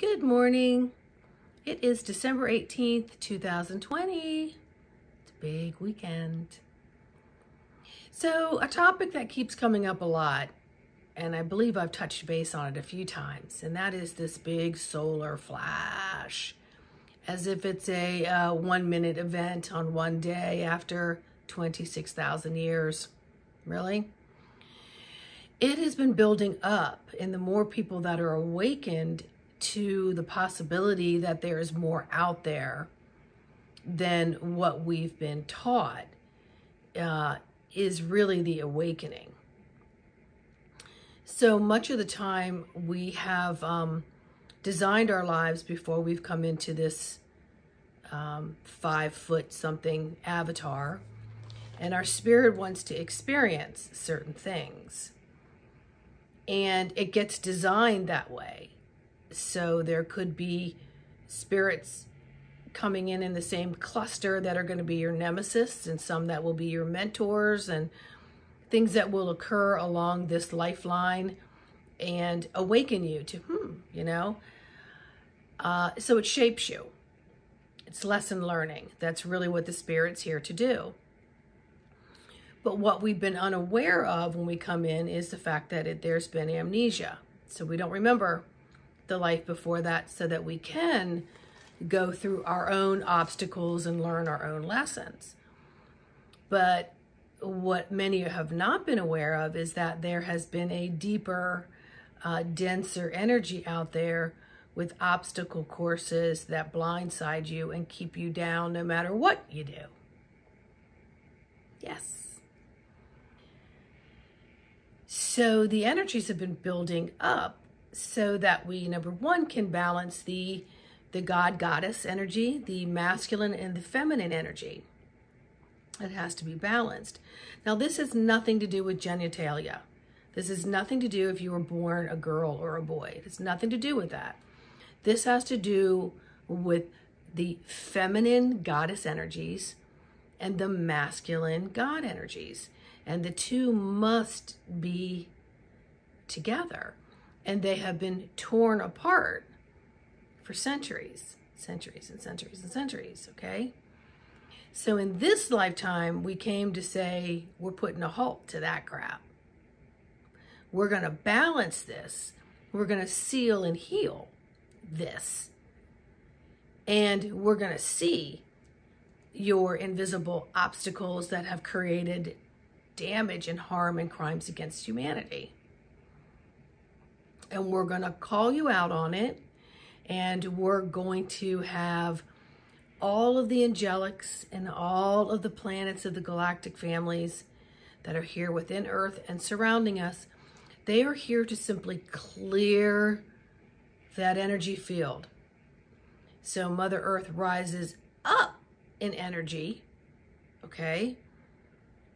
Good morning. It is December 18th, 2020. It's a big weekend. So a topic that keeps coming up a lot, and I believe I've touched base on it a few times, and that is this big solar flash, as if it's a 1-minute event on one day after 26,000 years. Really? It has been building up, and the more people that are awakened to the possibility that there is more out there than what we've been taught is really the awakening. So much of the time we have designed our lives before we've come into this 5-foot something avatar, and our spirit wants to experience certain things, and it gets designed that way. So there could be spirits coming in the same cluster that are going to be your nemesis, and some that will be your mentors, and things that will occur along this lifeline and awaken you to, so it shapes you. It's lesson learning. That's really what the spirit's here to do. But what we've been unaware of when we come in is the fact that there's been amnesia. So we don't remember the life before that, so that we can go through our own obstacles and learn our own lessons. But what many have not been aware of is that there has been a deeper, denser energy out there with obstacle courses that blindside you and keep you down no matter what you do. Yes. So the energies have been building up so that we, number one, can balance the God-goddess energy, the masculine and the feminine energy. It has to be balanced. Now, this has nothing to do with genitalia. This has nothing to do if you were born a girl or a boy. It has nothing to do with that. This has to do with the feminine goddess energies and the masculine God energies. And the two must be together. And they have been torn apart for centuries, centuries and centuries and centuries, okay? So in this lifetime, we came to say, we're putting a halt to that crap. We're going to balance this. We're going to seal and heal this. And we're going to see your invisible obstacles that have created damage and harm and crimes against humanity. And we're going to call you out on it, and we're going to have all of the angelics and all of the planets of the galactic families that are here within Earth and surrounding us. They are here to simply clear that energy field. So Mother Earth rises up in energy, okay,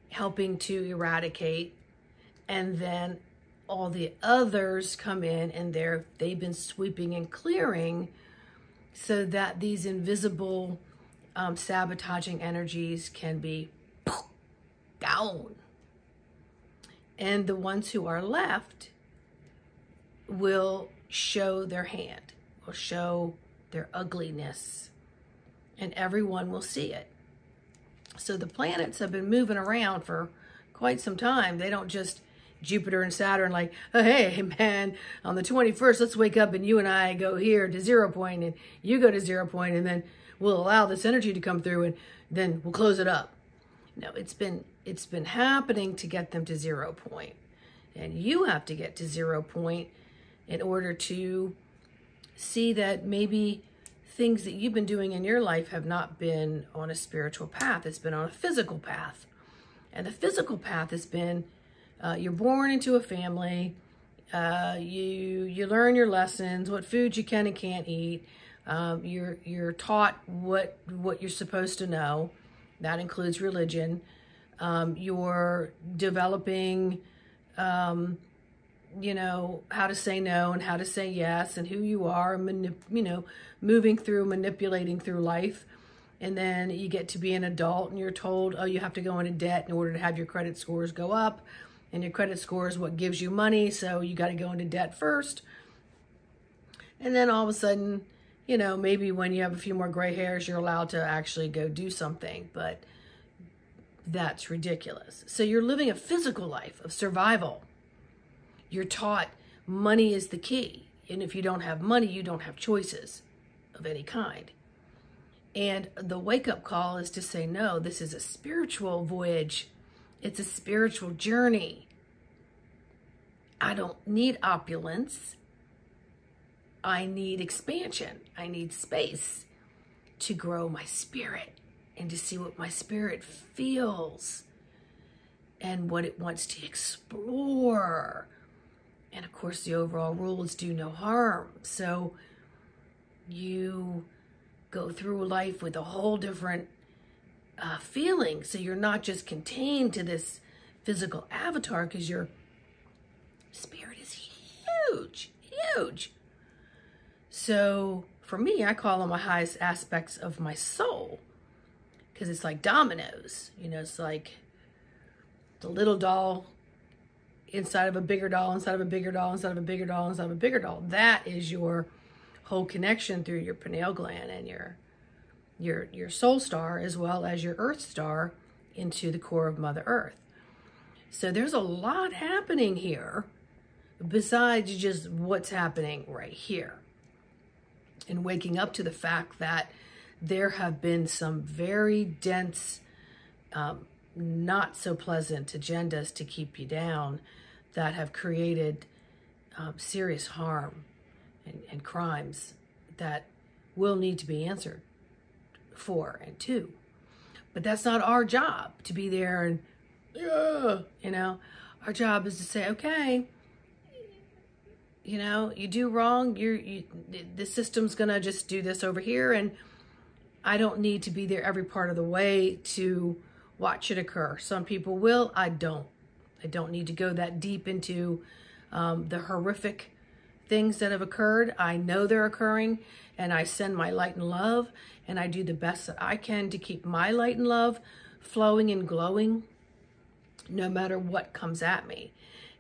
helping to eradicate, and then all the others come in, and they've been sweeping and clearing so that these invisible sabotaging energies can be down. And the ones who are left will show their hand, will show their ugliness, and everyone will see it. So the planets have been moving around for quite some time. They don't just Jupiter and Saturn like, oh, hey, man, on the 21st, let's wake up and you and I go here to 0 point and you go to 0 point, and then we'll allow this energy to come through and then we'll close it up. No, it's been happening to get them to 0 point. And you have to get to 0 point in order to see that maybe things that you've been doing in your life have not been on a spiritual path. It's been on a physical path. And the physical path has been you're born into a family, you learn your lessons, what foods you can and can't eat, you're taught what you're supposed to know. That includes religion. You're developing, how to say no and how to say yes, and who you are, moving through, manipulating through life. And then you get to be an adult and you're told, oh, you have to go into debt in order to have your credit scores go up. And your credit score is what gives you money, so you got to go into debt first. And then all of a sudden, you know, maybe when you have a few more gray hairs, you're allowed to actually go do something. But that's ridiculous. So you're living a physical life of survival. You're taught money is the key. And if you don't have money, you don't have choices of any kind. And the wake-up call is to say, no, this is a spiritual voyage. It's a spiritual journey. I don't need opulence. I need expansion. I need space to grow my spirit and to see what my spirit feels and what it wants to explore. And of course, the overall rule is do no harm. So you go through life with a whole different feeling. So you're not just contained to this physical avatar, because your spirit is huge, huge. So for me, I call them my highest aspects of my soul, because it's like dominoes. You know, it's like the little doll inside of a bigger doll, inside of a bigger doll, inside of a bigger doll, inside of a bigger doll. That is your whole connection through your pineal gland and your soul star, as well as your earth star, into the core of Mother Earth. So there's a lot happening here besides just what's happening right here. And waking up to the fact that there have been some very dense, not so pleasant agendas to keep you down that have created serious harm and crimes that will need to be answered for and to. But that's not our job to be there and, you know, our job is to say, okay, you know, you do wrong, the system's gonna just do this over here, and I don't need to be there every part of the way to watch it occur. Some people will, I don't. I don't need to go that deep into the horrific things that have occurred. I know they're occurring, and I send my light and love, and I do the best that I can to keep my light and love flowing and glowing no matter what comes at me.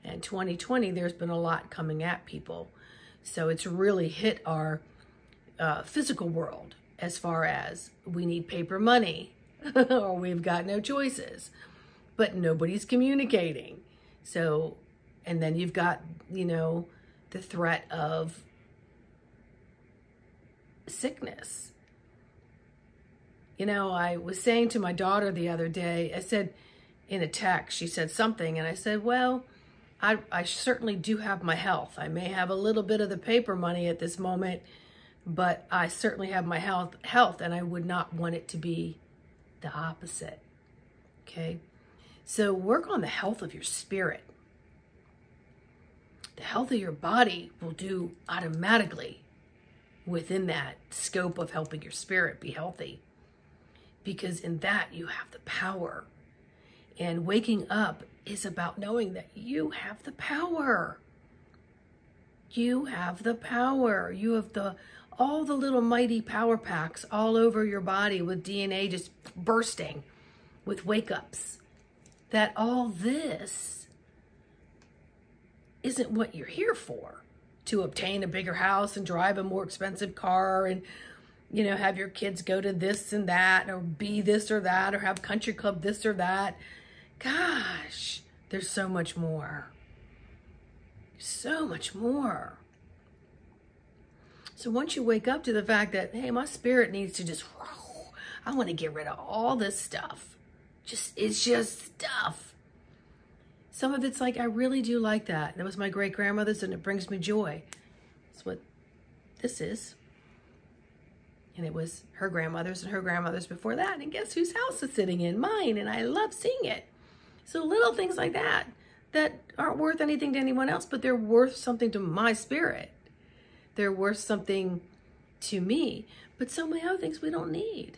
And 2020, there's been a lot coming at people. So it's really hit our physical world, as far as we need paper money or we've got no choices, but nobody's communicating. So, and then you've got, you know, the threat of sickness. You know, I was saying to my daughter the other day, I said in a text, she said something, and I said, well, I certainly do have my health. I may have a little bit of the paper money at this moment, but I certainly have my health, and I would not want it to be the opposite. Okay? So work on the health of your spirit. The health of your body will do automatically within that scope of helping your spirit be healthy, because in that you have the power. And waking up is about knowing that you have the power. You have the power. You have all the little mighty power packs all over your body, with DNA just bursting with wake-ups. That all this isn't what you're here for. To obtain a bigger house and drive a more expensive car and, you know, have your kids go to this and that, or be this or that, or have country club this or that. Gosh, there's so much more. So much more. So once you wake up to the fact that, hey, my spirit needs to just, I want to get rid of all this stuff. It's just stuff. Some of it's like, I really do like that. That was my great-grandmother's, and it brings me joy. That's what this is. And it was her grandmother's and her grandmother's before that. And guess whose house it's sitting in? Mine. And I love seeing it. So little things like that aren't worth anything to anyone else, but they're worth something to my spirit. They're worth something to me. But so many other things we don't need.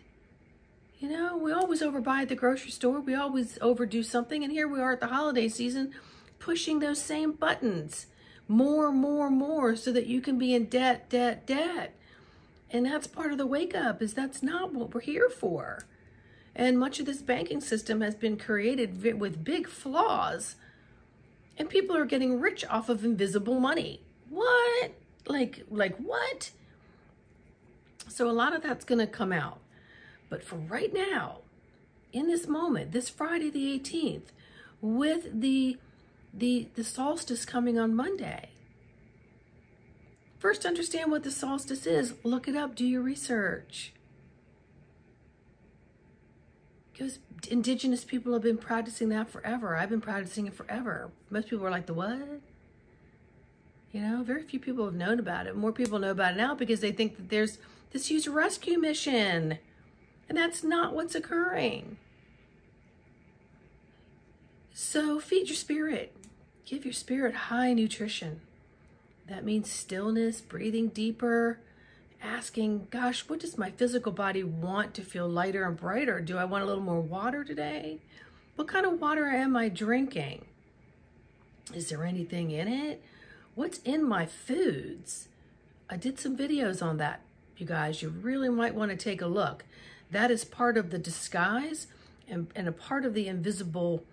You know, we always overbuy at the grocery store. We always overdo something. And here we are at the holiday season pushing those same buttons. More, so that you can be in debt. And that's part of the wake up, is that's not what we're here for. And much of this banking system has been created with big flaws. And people are getting rich off of invisible money. What? Like what? So a lot of that's going to come out. But for right now, in this moment, this Friday the 18th, with the solstice coming on Monday, first understand what the solstice is. Look it up. Do your research. Because indigenous people have been practicing that forever. I've been practicing it forever. Most people are like, the what? You know, very few people have known about it. More people know about it now because they think that there's this huge rescue mission. And that's not what's occurring. So feed your spirit. Give your spirit high nutrition. That means stillness, breathing deeper, asking, gosh, what does my physical body want to feel lighter and brighter? Do I want a little more water today? What kind of water am I drinking? Is there anything in it? What's in my foods? I did some videos on that, you guys. You really might want to take a look. That is part of the disguise and a part of the invisible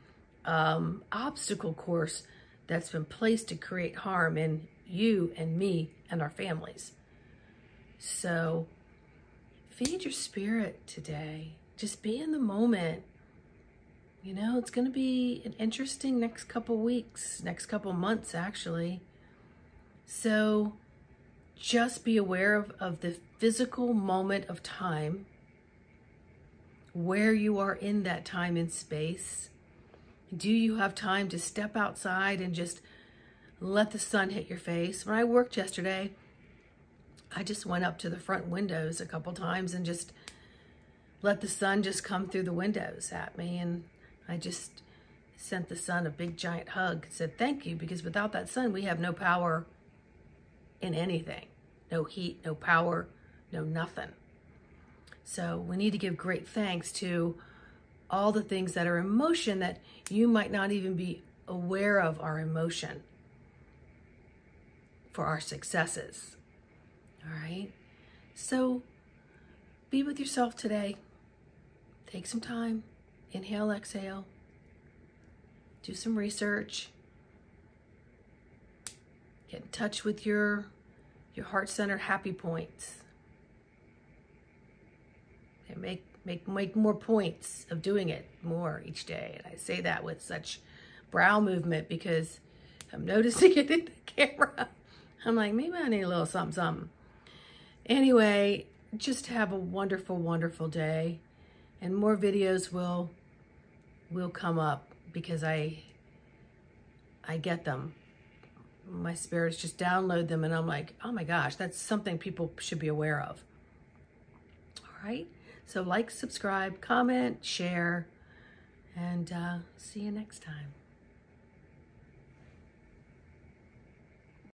obstacle course that's been placed to create harm in you and me and our families. So feed your spirit today. Just be in the moment. You know, it's going to be an interesting next couple weeks, next couple months, actually. So just be aware of the physical moment of time, where you are in that time and space. Do you have time to step outside and just let the sun hit your face? When I worked yesterday, I just went up to the front windows a couple times and just let the sun just come through the windows at me. And I just sent the sun a big giant hug, said thank you, because without that sun, we have no power in anything. No heat, no power, no nothing. So we need to give great thanks to all the things that are in motion that you might not even be aware of are in motion for our successes. All right? So be with yourself today. Take some time. Inhale, exhale. Do some research. Get in touch with your heart-centered happy points. And make more points of doing it more each day. And I say that with such brow movement because I'm noticing it in the camera. I'm like, maybe I need a little something, something. Anyway, just have a wonderful, wonderful day. And more videos will come up because I get them. My spirits just download them and I'm like, oh my gosh, that's something people should be aware of. All right. So like, subscribe, comment, share, and see you next time.